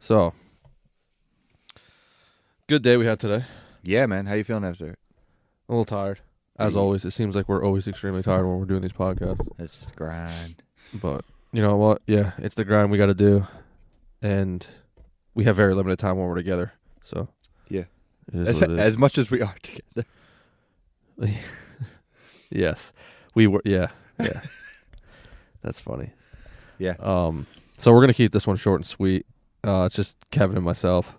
So, good day we had today. Yeah, man. How you feeling after it? A little tired. As Yeah. always, it seems like we're always extremely tired when we're doing these podcasts. It's grind. But, you know what? Yeah, it's the grind we got to do. And we have very limited time when we're together. So, Yeah. it is what it is. As much as we are together. Yes. We were, yeah. That's funny. Yeah. So we're going to keep this one short and sweet. It's just Kevin and myself.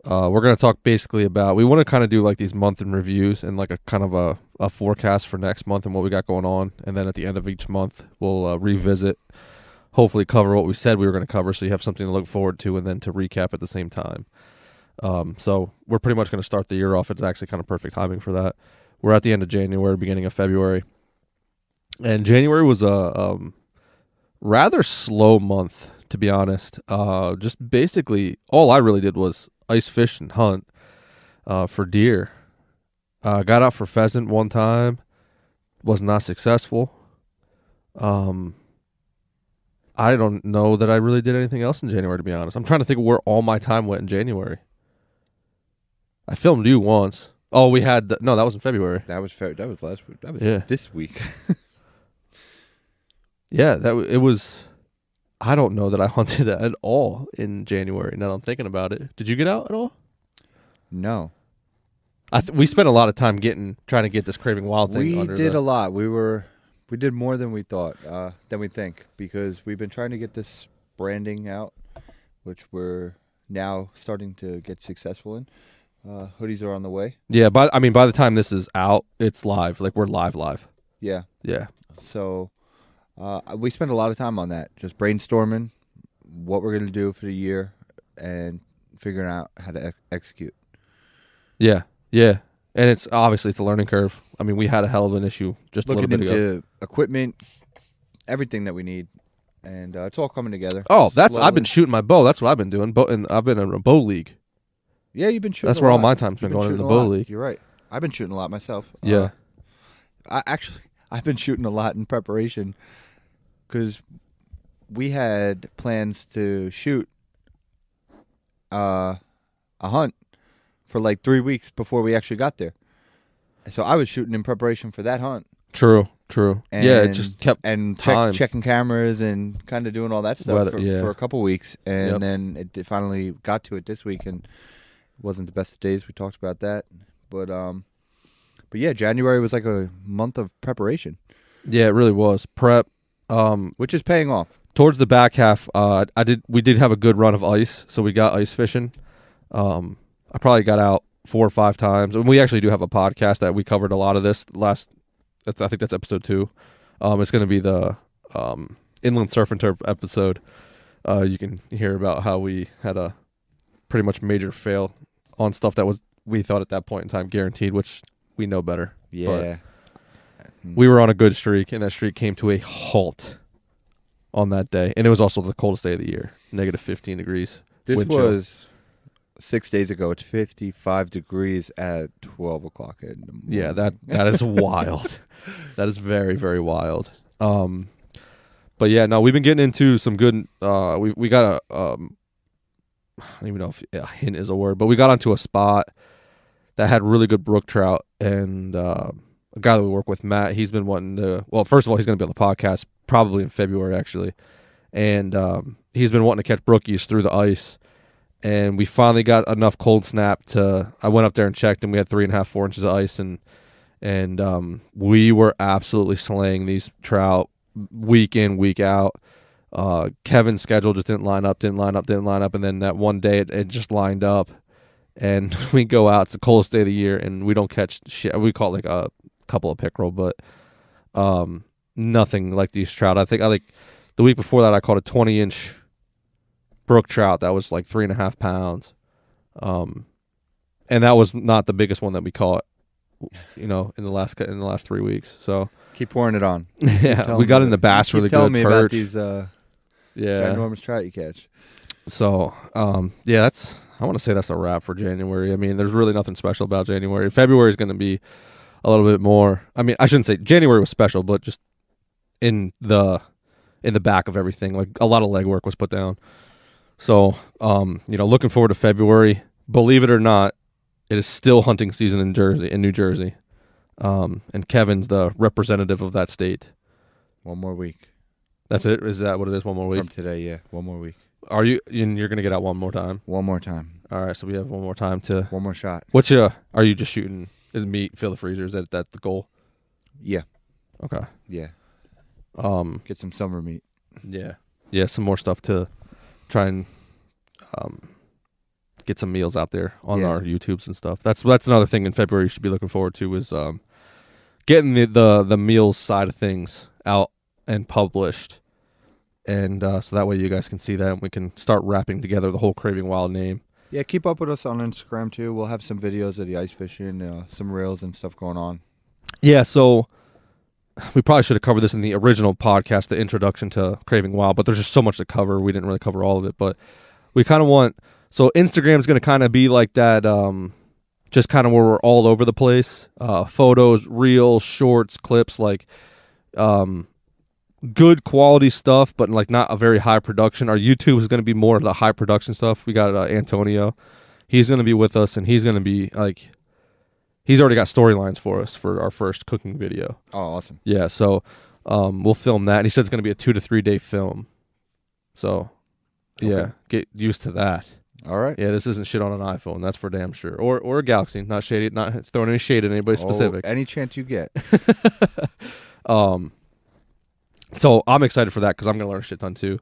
We're going to talk basically about, we want to kind of do like these month in reviews and like a kind of a forecast for next month and what we got going on. And then at the end of each month, we'll revisit, hopefully cover what we said we were going to cover so you have something to look forward to and then to recap at the same time. So we're pretty much going to start the year off. It's actually kind of perfect timing for that. We're at the end of January, beginning of February. And January was a rather slow month, to be honest. Just basically, all I really did was ice fish and hunt for deer. Got out for pheasant one time. Was not successful. I don't know that I really did anything else in January, to be honest. I'm trying to think of where all my time went in January. I filmed you once. Oh, we had... no, that was in February. That was fair. That was last week. That was this week. Yeah, it was... I don't know that I hunted at all in January. Now that I'm thinking about it. Did you get out at all? No. We spent a lot of time trying to get this Craving Wild thing We under did a lot. We did more than we thought, than we think, because we've been trying to get this branding out, which we're now starting to get successful in. Hoodies are on the way. Yeah, by the time this is out, it's live. Like, we're live. Yeah. Yeah. So we spent a lot of time on that, just brainstorming what we're going to do for the year and figuring out how to execute. Yeah. Yeah. And it's obviously it's a learning curve. I mean, we had a hell of an issue just Looking a little bit ago. into equipment, everything that we need, and it's all coming together. Oh, slowly. I've been shooting my bow. That's what I've been doing. And I've been in a bow league. Yeah, you've been shooting. That's a where lot. all my time's been going in the bow league. You're right. I've been shooting a lot myself. Yeah. I've been shooting a lot in preparation because we had plans to shoot a hunt for like 3 weeks before we actually got there. So I was shooting in preparation for that hunt. True. And, Yeah, it just kept time. Checking cameras and kind of doing all that stuff for a couple weeks. And then it finally got to it this week, and it wasn't the best of days. We talked about that. But yeah, January was like a month of preparation. Yeah, it really was. Prep. Which is paying off. Towards the back half, we did have a good run of ice, so we got ice fishing. I probably got out 4 or 5 times. And we actually do have a podcast that we covered a lot of this I think that's episode 2. It's going to be the Inland Surf and Turf episode. You can hear about how we had a pretty much major fail on stuff that we thought at that point in time guaranteed, which we know better. Yeah. But we were on a good streak, and that streak came to a halt on that day. And it was also the coldest day of the year, negative 15 degrees. This was 6 days ago. It's 55 degrees at 12 o'clock in the morning. Yeah, that is wild. That is very, very wild. But yeah, no, we've been getting into some good. We got a. I don't even know if a hint is a word, but we got onto a spot that had really good brook trout, and a guy that we work with, Matt, he's been wanting to. Well, first of all, he's going to be on the podcast probably in February actually, and he's been wanting to catch brookies through the ice. And we finally got enough cold snap I went up there and checked, and we had 3.5, 4 inches of ice, and we were absolutely slaying these trout week in, week out. Kevin's schedule just didn't line up, and then that one day it just lined up, and we go out. It's the coldest day of the year, and we don't catch shit. We caught like a couple of pickerel, but nothing like these trout. I think the week before that I caught a 20-inch brook trout that was like 3.5 pounds, and that was not the biggest one that we caught, in the last 3 weeks. So keep pouring it on. Yeah, we got into bass really good. Tell me perch. About these ginormous trout you catch. So yeah, I want to say that's a wrap for January. I mean, there's really nothing special about January. February is going to be a little bit more. I mean, I shouldn't say January was special, but just in the back of everything, like a lot of legwork was put down. So, looking forward to February. Believe it or not, it is still hunting season in New Jersey. And Kevin's the representative of that state. 1 more week. That's it? Is that what it is? 1 more week? From today, yeah. 1 more week. Are you? And you're going to get out one more time? One more time. All right, so we have one more time to... One more shot. Are you just shooting... Is meat, fill the freezer? Is that the goal? Yeah. Okay. Yeah. Get some summer meat. Yeah. Yeah, some more stuff to try and get some meals out there on our YouTubes and stuff. That's another thing in February you should be looking forward to is getting the meals side of things out and published. And so that way you guys can see that and we can start wrapping together the whole Craving Wild name. Yeah, keep up with us on Instagram too. We'll have some videos of the ice fishing, some reels and stuff going on. Yeah, so we probably should have covered this in the original podcast, the introduction to Craving Wild, but there's just so much to cover. We didn't really cover all of it, but we kind of want... So Instagram's going to kind of be like that, just kind of where we're all over the place. Photos, reels, shorts, clips, like good quality stuff, but like not a very high production. Our YouTube is going to be more of the high production stuff. We got Antonio. He's going to be with us, and he's going to be like... He's already got storylines for us for our first cooking video. Oh, awesome. Yeah, so we'll film that. And he said it's going to be a 2 to 3 day film. So, yeah, get used to that. All right. Yeah, this isn't shit on an iPhone. That's for damn sure. Or a Galaxy. Not shady. Not throwing any shade at anybody specific. Any chance you get. So I'm excited for that because I'm going to learn a shit ton too.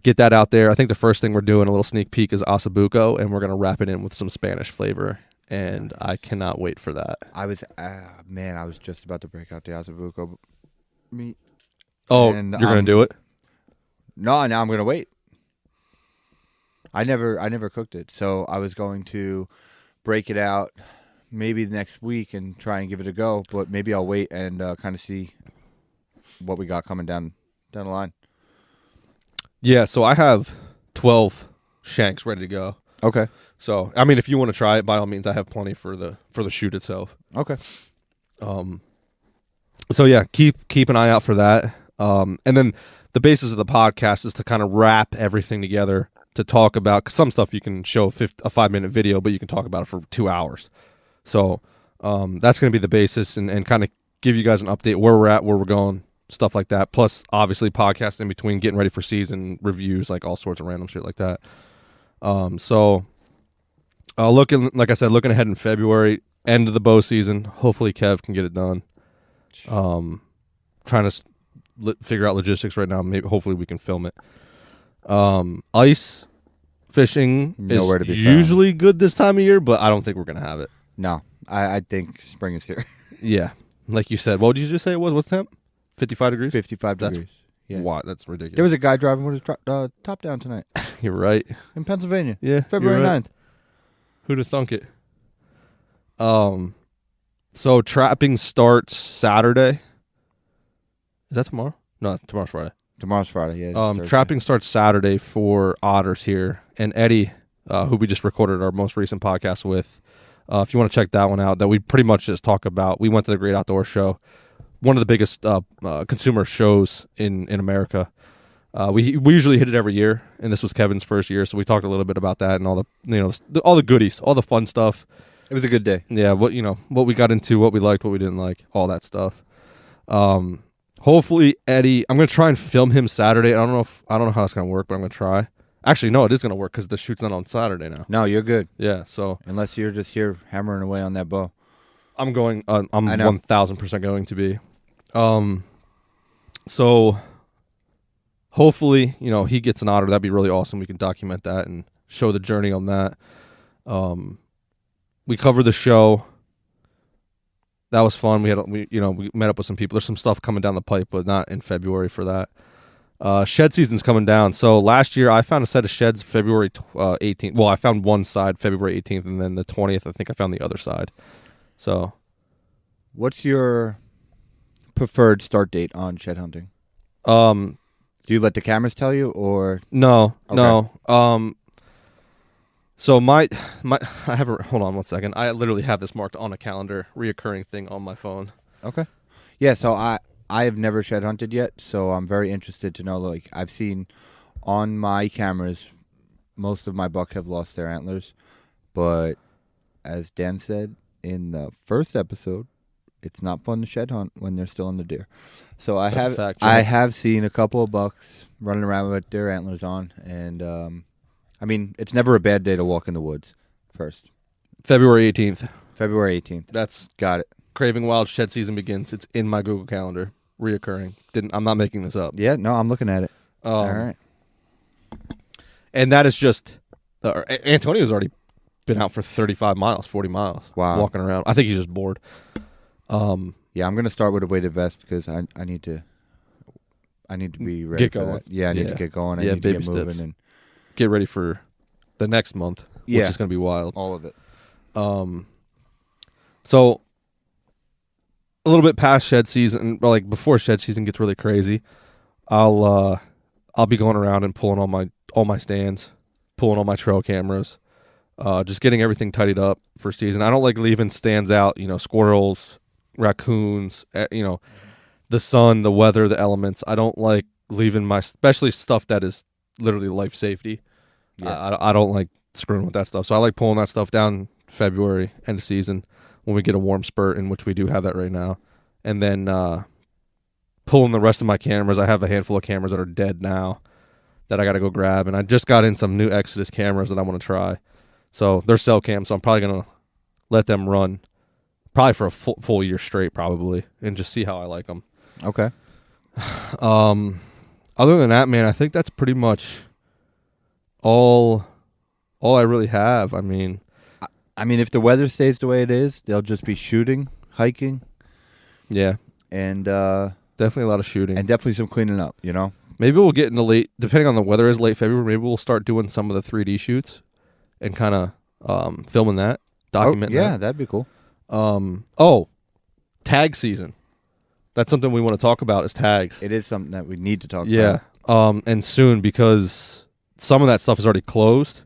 Get that out there. I think the first thing we're doing, a little sneak peek, is Asabuco, and we're going to wrap it in with some Spanish flavor. And I cannot wait for that. I was just about to break out the Asabuco meat. Oh, and you're going to do it? No, now I'm going to wait. I never cooked it, so I was going to break it out maybe next week and try and give it a go. But maybe I'll wait and kind of see what we got coming down the line. Yeah, so I have 12 shanks ready to go. Okay. So, I mean, if you want to try it, by all means, I have plenty for the shoot itself. Okay. So yeah, keep an eye out for that. And then the basis of the podcast is to kind of wrap everything together to talk about, cause some stuff you can show a 5-minute video, but you can talk about it for 2 hours. So that's going to be the basis and kind of give you guys an update where we're at, where we're going, stuff like that. Plus, obviously, podcasts in between, getting ready for season reviews, like all sorts of random shit like that. So looking ahead in February, end of the bow season. Hopefully, Kev can get it done. Trying to figure out logistics right now. Maybe, hopefully, we can film it. Ice fishing Nowhere is to be usually good this time of year, but I don't think we're gonna have it. No, I think spring is here. Yeah, like you said. What did you just say it was? What's the temp? 55 degrees. 55 degrees. Yeah. Wow, that's ridiculous. There was a guy driving with his top down tonight. You're right. In Pennsylvania. Yeah, February 9th. Who'd have thunk it? So trapping starts Saturday. Is that tomorrow? No, tomorrow's Friday. Tomorrow's Friday, yeah. Trapping starts Saturday for otters here. And Eddie, who we just recorded our most recent podcast with, if you want to check that one out, that we pretty much just talk about. We went to the Great Outdoor Show, one of the biggest consumer shows in America. We usually hit it every year, and this was Kevin's first year, so we talked a little bit about that and all the goodies, all the fun stuff. It was a good day. Yeah, what we got into, what we liked, what we didn't like, all that stuff. Hopefully Eddie, I'm gonna try and film him Saturday. I don't know how it's gonna work, but I'm gonna try. Actually, no, it is gonna work because the shoot's not on Saturday now. No, you're good. Yeah, so unless you're just here hammering away on that bow, I'm going. I'm 1,000% going to be. So hopefully, he gets an otter. That'd be really awesome. We can document that and show the journey on that. We covered the show. That was fun. We met up with some people. There's some stuff coming down the pipe, but not in February for that. Shed season's coming down. So last year I found a set of sheds February 18th. Well, I found one side February 18th, and then the 20th I think I found the other side. So, what's your preferred start date on shed hunting? Do you let the cameras tell you, or no? Okay. No. So I have hold on one second. I literally have this marked on a calendar, reoccurring thing on my phone. Okay. Yeah. So I have never shed hunted yet, so I'm very interested to know. Like, I've seen on my cameras, most of my buck have lost their antlers. But as Dan said in the first episode, it's not fun to shed hunt when they're still in the deer. So I have seen a couple of bucks running around with their antlers on, and I mean, it's never a bad day to walk in the woods. First, February 18th. February 18th. That's got it. Craving Wild shed season begins. It's in my Google Calendar, reoccurring. I'm not making this up. Yeah, no, I'm looking at it. All right. And that is just Antonio's already been out for 35 miles, 40 miles. Wow, walking around. I think he's just bored. Yeah, I'm gonna start with a weighted vest because I need to be ready. Get for going. That. Yeah, I need to get going. I need to get moving and get ready for the next month, which is gonna be wild. All of it. So a little bit past shed season, like before shed season gets really crazy, I'll be going around and pulling all my stands, pulling all my trail cameras, just getting everything tidied up for season. I don't like leaving stands out, squirrels, raccoons, the sun, the weather, the elements. I don't like leaving especially stuff that is literally life safety. Yeah. I don't like screwing with that stuff. So I like pulling that stuff down February, end of season, when we get a warm spurt, in which we do have that right now. And then pulling the rest of my cameras. I have a handful of cameras that are dead now that I got to go grab. And I just got in some new Exodus cameras that I want to try. So they're cell cams, so I'm probably going to let them run probably for a full year straight probably, and just see how I like them. Okay. Other than that, man, I think that's pretty much all I really have. I mean, if the weather stays the way it is, they'll just be shooting, hiking. Yeah. And definitely a lot of shooting. And definitely some cleaning up, Maybe we'll get into depending on the weather is late February, maybe we'll start doing some of the 3D shoots and kind of filming that, documenting that. Yeah, that'd be cool. Tag season. That's something we want to talk about, is tags. It is something that we need to talk about. Yeah. And soon, because some of that stuff is already closed.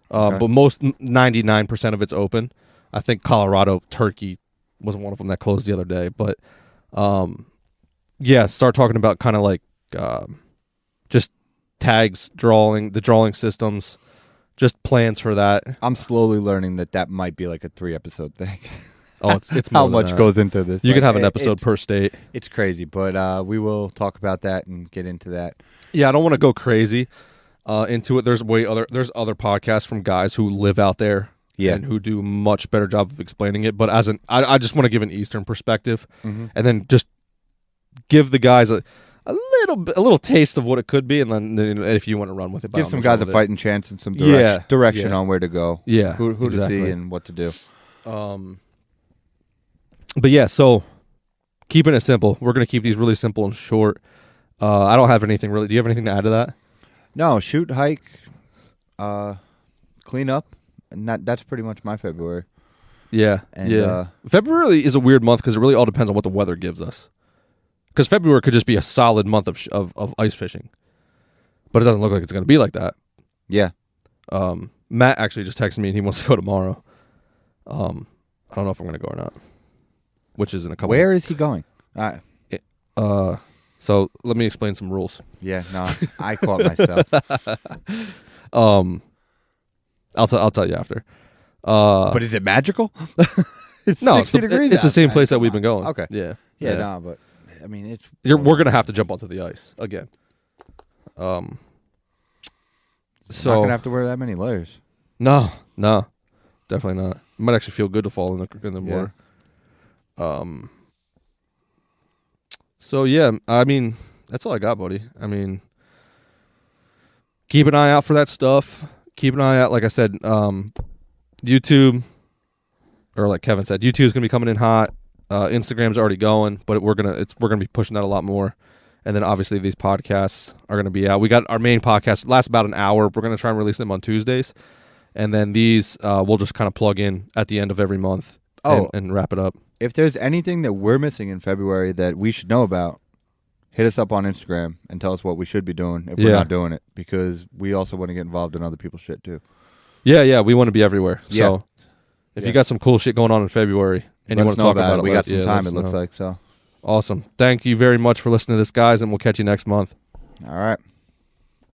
Okay. But most 99% of it's open. I think Colorado Turkey was one of them that closed the other day. But start talking about kind of like just tags, the drawing systems, just plans for that. I'm slowly learning that might be like a 3-episode thing. Oh, it's more how much goes into this. You can have an episode per state. It's crazy, but we will talk about that and get into that. Yeah, I don't want to go crazy into it. There's other podcasts from guys who live out there, and who do a much better job of explaining it. But I just want to give an Eastern perspective, and then just give the guys a little taste of what it could be, and then if you want to run with it, give some guys a fighting chance and some direction on where to go. Yeah, who to see and what to do. But yeah, so keeping it simple. We're going to keep these really simple and short. I don't have anything really. Do you have anything to add to that? No, shoot, hike, clean up, and that's pretty much my February. Yeah, and February is a weird month because it really all depends on what the weather gives us. Because February could just be a solid month of ice fishing, but it doesn't look like it's going to be like that. Yeah. Matt actually just texted me and he wants to go tomorrow. I don't know if I'm going to go or not. Which is in a couple. Where is he going? So let me explain some rules. Yeah, no, I caught myself. I'll tell you after. But is it magical? It's 60 degrees. It's the same place that we've been going. Okay. Yeah. No, but I mean, we're gonna have to jump onto the ice again. So not gonna have to wear that many layers. No, definitely not. It might actually feel good to fall in the water. So yeah, I mean, that's all I got, buddy. I mean, keep an eye out for that stuff. Keep an eye out, like I said, YouTube, or like Kevin said, YouTube's gonna be coming in hot. Instagram's already going, but we're gonna be pushing that a lot more. And then obviously these podcasts are gonna be out. We got our main podcast lasts about an hour. We're gonna try and release them on Tuesdays, and then these we'll just kind of plug in at the end of every month. And wrap it up. If there's anything that we're missing in February that we should know about, hit us up on Instagram and tell us what we should be doing if we're not doing it, because we also want to get involved in other people's shit too. Yeah, we want to be everywhere. So if you got some cool shit going on in February and you want to talk about it, we got some time, it looks like. So awesome. Thank you very much for listening to this, guys, and we'll catch you next month. All right.